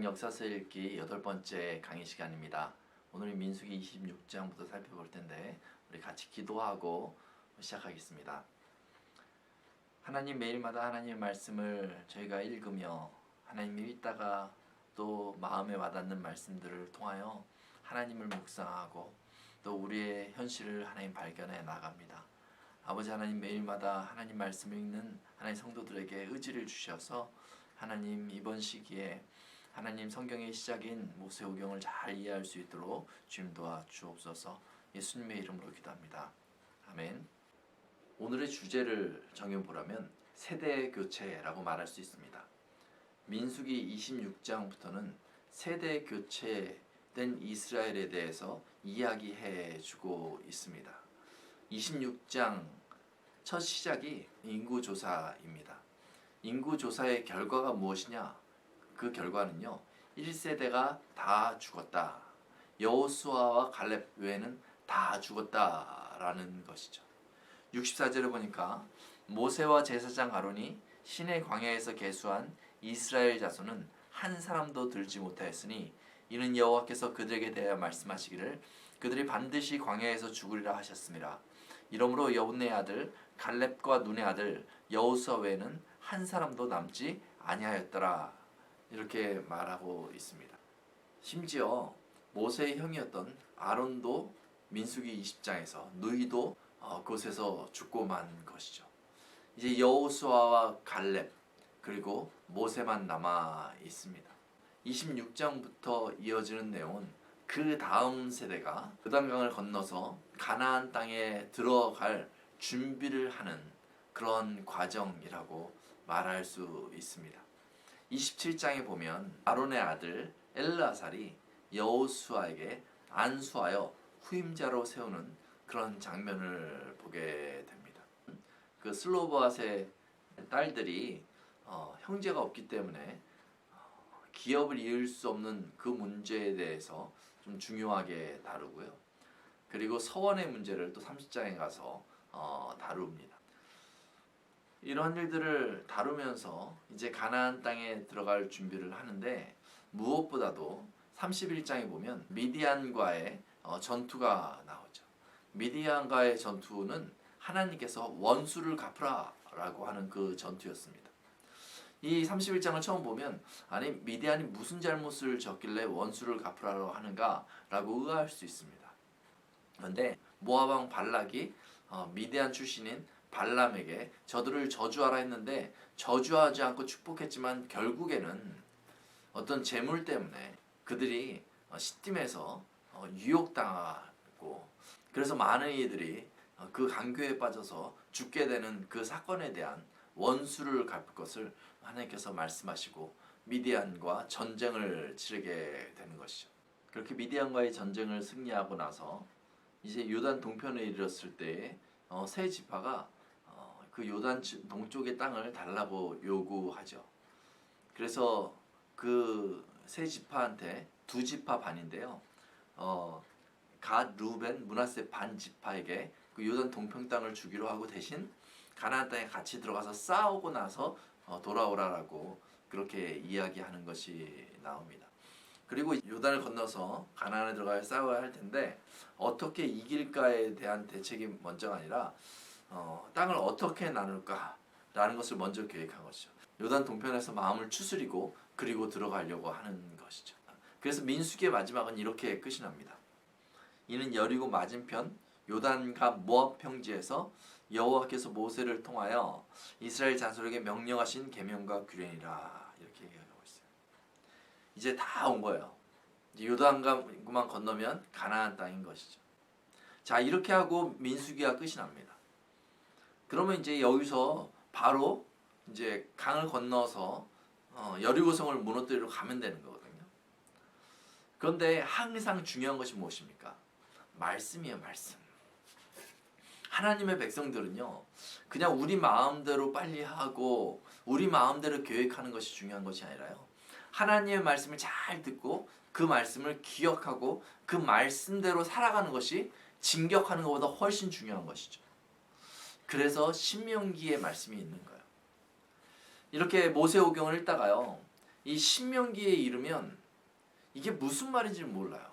역사서 읽기 8번째 강의 시간입니다. 오늘은 민수기 26장부터 살펴볼 텐데 우리 같이 기도하고 시작하겠습니다. 하나님, 매일마다 하나님의 말씀을 저희가 읽으며 하나님이 믿다가 또 마음에 와닿는 말씀들을 통하여 하나님을 묵상하고 또 우리의 현실을 하나님 발견해 나갑니다. 아버지 하나님, 매일마다 하나님 말씀을 읽는 하나님 성도들에게 의지를 주셔서 하나님 이번 시기에 하나님 성경의 시작인 모세오경을 잘 이해할 수 있도록 주님 도와주옵소서. 예수님의 이름으로 기도합니다. 아멘. 오늘의 주제를 정해보라면 세대 교체라고 말할 수 있습니다. 민수기 26장부터는 세대 교체된 이스라엘에 대해서 이야기해주고 있습니다. 26장 첫 시작이 인구조사입니다. 인구조사의 결과가 무엇이냐? 그 결과는요, 1세대가 다 죽었다. 여호수아와 갈렙 외에는 다 죽었다라는 것이죠. 64절에 보니까 모세와 제사장 아론이 시내 광야에서 계수한 이스라엘 자손은 한 사람도 들지 못하였으니 이는 여호와께서 그들에게 대하여 말씀하시기를 그들이 반드시 광야에서 죽으리라 하셨습니다. 이러므로 여분의 아들 갈렙과 눈의 아들 여호수아 외에는 한 사람도 남지 아니하였더라. 이렇게 말하고 있습니다. 심지어 모세의 형이었던 아론도 민수기 20장에서 누이도 그곳에서 죽고 만 것이죠. 이제 여호수아와 갈렙 그리고 모세만 남아 있습니다. 26장부터 이어지는 내용은 그 다음 세대가 요단강을 건너서 가나안 땅에 들어갈 준비를 하는 그런 과정이라고 말할 수 있습니다. 27장에 보면 아론의 아들 엘르아살이 여호수아에게 안수하여 후임자로 세우는 그런 장면을 보게 됩니다. 그 슬로바앗의 딸들이 형제가 없기 때문에 기업을 이을 수 없는 그 문제에 대해서 좀 중요하게 다루고요. 그리고 서원의 문제를 또 30장에 가서 다룹니다. 이런 일들을 다루면서 이제 가나안 땅에 들어갈 준비를 하는데 무엇보다도 31장에 보면 미디안과의 전투가 나오죠. 미디안과의 전투는 하나님께서 원수를 갚으라 라고 하는 그 전투였습니다. 이 31장을 처음 보면 아니 미디안이 무슨 잘못을 졌길래 원수를 갚으라고 하는가 라고 의아할 수 있습니다. 그런데 모압 왕 발락이 미디안 출신인 발람에게 저들을 저주하라 했는데 저주하지 않고 축복했지만 결국에는 어떤 재물 때문에 그들이 시딤에서 유혹당하고 그래서 많은 이들이 그 강교에 빠져서 죽게 되는 그 사건에 대한 원수를 갚을 것을 하나님께서 말씀하시고 미디안과 전쟁을 치르게 되는 것이죠. 그렇게 미디안과의 전쟁을 승리하고 나서 이제 요단 동편에 이르렀을 때에 세 지파가 그 요단 동쪽의 땅을 달라고 요구하죠. 그래서 그 세 지파한테 두 지파 반인데요. 갓, 루벤, 므낫세 반 지파에게 그 요단 동편 땅을 주기로 하고 대신 가나안 땅에 같이 들어가서 싸우고 나서 돌아오라라고 그렇게 이야기하는 것이 나옵니다. 그리고 요단을 건너서 가나안에 들어가야 싸워야 할 텐데 어떻게 이길까에 대한 대책이 먼저가 아니라 땅을 어떻게 나눌까라는 것을 먼저 계획한 것이죠. 요단 동편에서 마음을 추스리고 그리고 들어가려고 하는 것이죠. 그래서 민수기의 마지막은 이렇게 끝이 납니다. 이는 여리고 맞은편 요단과 모압 평지에서 여호와께서 모세를 통하여 이스라엘 자손에게 명령하신 계명과 규례니라 이렇게 얘기하고 있어요. 이제 다 온 거예요. 요단강만 건너면 가나안 땅인 것이죠. 자, 이렇게 하고 민수기가 끝이 납니다. 그러면 이제 여기서 바로 이제 강을 건너서 여리고성을 무너뜨리러 가면 되는 거거든요. 그런데 항상 중요한 것이 무엇입니까? 말씀이에요, 말씀. 하나님의 백성들은요, 그냥 우리 마음대로 빨리 하고 우리 마음대로 계획하는 것이 중요한 것이 아니라요. 하나님의 말씀을 잘 듣고 그 말씀을 기억하고 그 말씀대로 살아가는 것이 진격하는 것보다 훨씬 중요한 것이죠. 그래서 신명기의 말씀이 있는 거예요. 이렇게 모세오경을 읽다가요, 이 신명기에 이르면 이게 무슨 말인지 몰라요.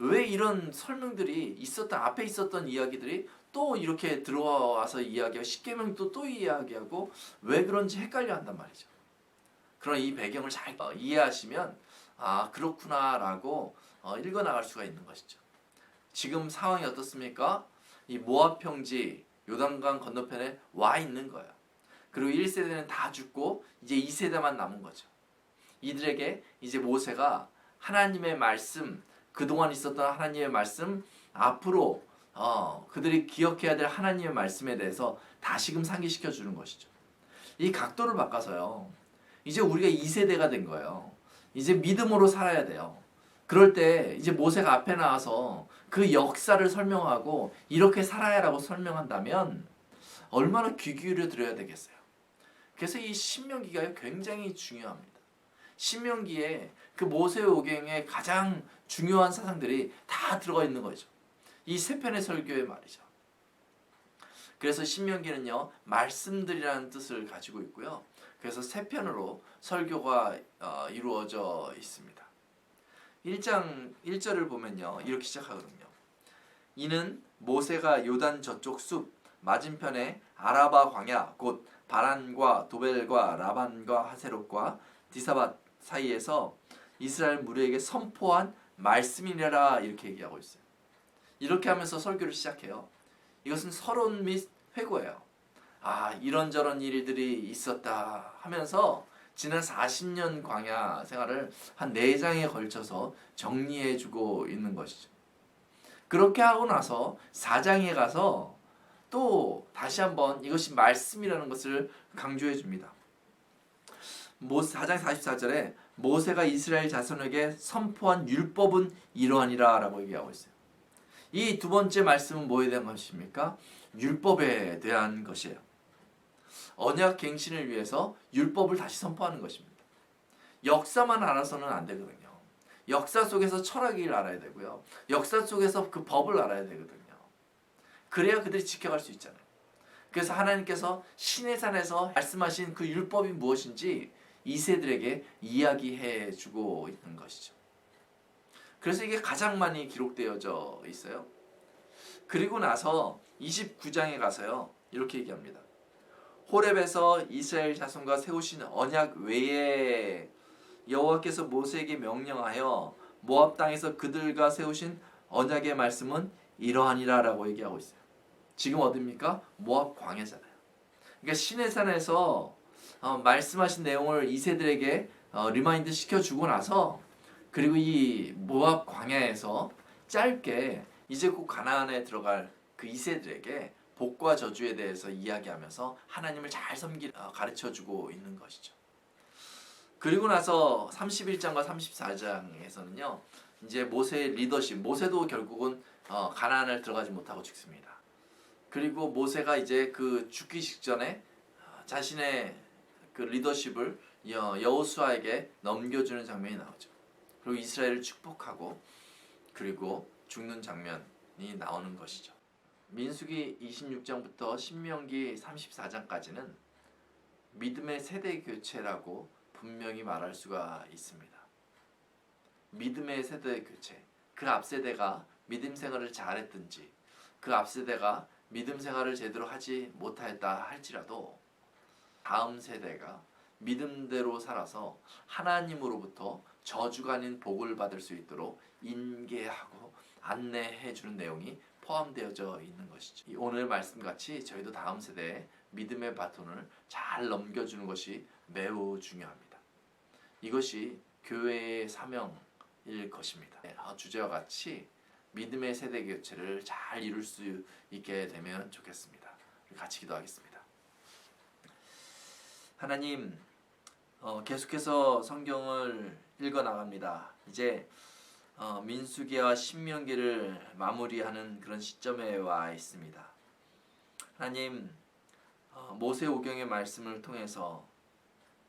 왜 이런 설명들이 앞에 있었던 이야기들이 또 이렇게 들어와서 이야기하고 십계명도 또 이야기하고 왜 그런지 헷갈려 한단 말이죠. 그러나 이 배경을 잘 이해하시면 아 그렇구나라고 읽어 나갈 수가 있는 것이죠. 지금 상황이 어떻습니까? 이 모압 평지 요단강 건너편에 와 있는 거예요. 그리고 1세대는 다 죽고 이제 2세대만 남은 거죠. 이들에게 이제 모세가 하나님의 말씀, 그동안 있었던 하나님의 말씀, 앞으로 그들이 기억해야 될 하나님의 말씀에 대해서 다시금 상기시켜 주는 것이죠. 이 각도를 바꿔서요. 이제 우리가 2세대가 된 거예요. 이제 믿음으로 살아야 돼요. 그럴 때 이제 모세가 앞에 나와서 그 역사를 설명하고 이렇게 살아야라고 설명한다면 얼마나 귀 기울여 들어야 되겠어요. 그래서 이 신명기가 굉장히 중요합니다. 신명기에 그 모세오경의 가장 중요한 사상들이 다 들어가 있는 거죠. 이 세 편의 설교에 말이죠. 그래서 신명기는요 말씀들이라는 뜻을 가지고 있고요. 그래서 세 편으로 설교가 이루어져 있습니다. 1장 1절을 보면요 이렇게 시작하거든요. 이는 모세가 요단 저쪽 숲 맞은편에 아라바 광야 곧 바란과 도벨과 라반과 하세롯과 디사밭 사이에서 이스라엘 무리에게 선포한 말씀이라 이렇게 얘기하고 있어요. 이렇게 하면서 설교를 시작해요. 이것은 서론 및 회고예요. 아 이런저런 일들이 있었다 하면서 지난 40년 광야 생활을 한 4장에 걸쳐서 정리해주고 있는 것이죠. 그렇게 하고 나서 4장에 가서 또 다시 한번 이것이 말씀이라는 것을 강조해 줍니다. 4장 44절에 모세가 이스라엘 자손에게 선포한 율법은 이러하니라 라고 얘기하고 있어요. 이 두 번째 말씀은 뭐에 대한 것입니까? 율법에 대한 것이에요. 언약 갱신을 위해서 율법을 다시 선포하는 것입니다. 역사만 알아서는 안 되거든요. 역사 속에서 철학을 알아야 되고요. 역사 속에서 그 법을 알아야 되거든요. 그래야 그들이 지켜갈 수 있잖아요. 그래서 하나님께서 시내산에서 말씀하신 그 율법이 무엇인지 이세들에게 이야기해 주고 있는 것이죠. 그래서 이게 가장 많이 기록되어져 있어요. 그리고 나서 29장에 가서요. 이렇게 얘기합니다. 호렙에서 이스라엘 자손과 세우신 언약 외에 여호와께서 모세에게 명령하여 모압 땅에서 그들과 세우신 언약의 말씀은 이러하니라 라고 얘기하고 있어요. 지금 어디입니까? 모압 광야잖아요. 그러니까 시내산에서 말씀하신 내용을 이세들에게 리마인드 시켜주고 나서 그리고 이 모압 광야에서 짧게 이제 곧 가나안에 들어갈 그 이세들에게 복과 저주에 대해서 이야기하면서 하나님을 잘 가르쳐주고 있는 것이죠. 그리고 나서 31장과 34장에서는요. 이제 모세의 리더십, 모세도 결국은 가나안을 들어가지 못하고 죽습니다. 그리고 모세가 이제 그 죽기 직전에 자신의 그 리더십을 여호수아에게 넘겨주는 장면이 나오죠. 그리고 이스라엘을 축복하고 그리고 죽는 장면이 나오는 것이죠. 민수기 26장부터 신명기 34장까지는 믿음의 세대 교체라고 분명히 말할 수가 있습니다. 믿음의 세대 교체. 그 앞 세대가 믿음 생활을 잘했든지 그 앞 세대가 믿음 생활을 제대로 하지 못하였다 할지라도 다음 세대가 믿음대로 살아서 하나님으로부터 저주가 아닌 복을 받을 수 있도록 인계하고 안내해 주는 내용이 포함되어져 있는 것이죠. 오늘 말씀같이 저희도 다음 세대에 믿음의 바톤을 잘 넘겨주는 것이 매우 중요합니다. 이것이 교회의 사명일 것입니다. 주제와 같이 믿음의 세대 교체를 잘 이룰 수 있게 되면 좋겠습니다. 같이 기도하겠습니다. 하나님, 계속해서 성경을 읽어 나갑니다. 이제 민수기와 신명기를 마무리하는 그런 시점에 와 있습니다. 하나님, 모세오경의 말씀을 통해서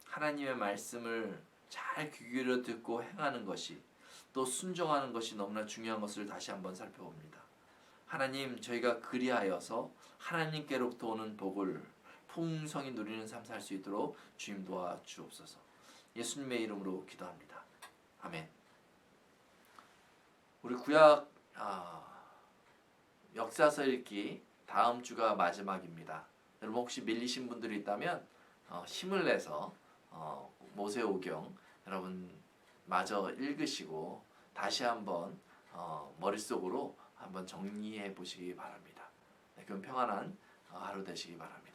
하나님의 말씀을 잘 귀 기울여 듣고 행하는 것이 또 순종하는 것이 너무나 중요한 것을 다시 한번 살펴봅니다. 하나님, 저희가 그리하여서 하나님께로부터 오는 복을 풍성히 누리는 삶 살 수 있도록 주님 도와주옵소서. 예수님의 이름으로 기도합니다. 아멘. 우리 구약 역사서 읽기 다음 주가 마지막입니다. 여러분 혹시 밀리신 분들이 있다면 힘을 내서 모세오경 여러분 마저 읽으시고 다시 한번 머릿속으로 한번 정리해 보시기 바랍니다. 네, 그럼 평안한 하루 되시기 바랍니다.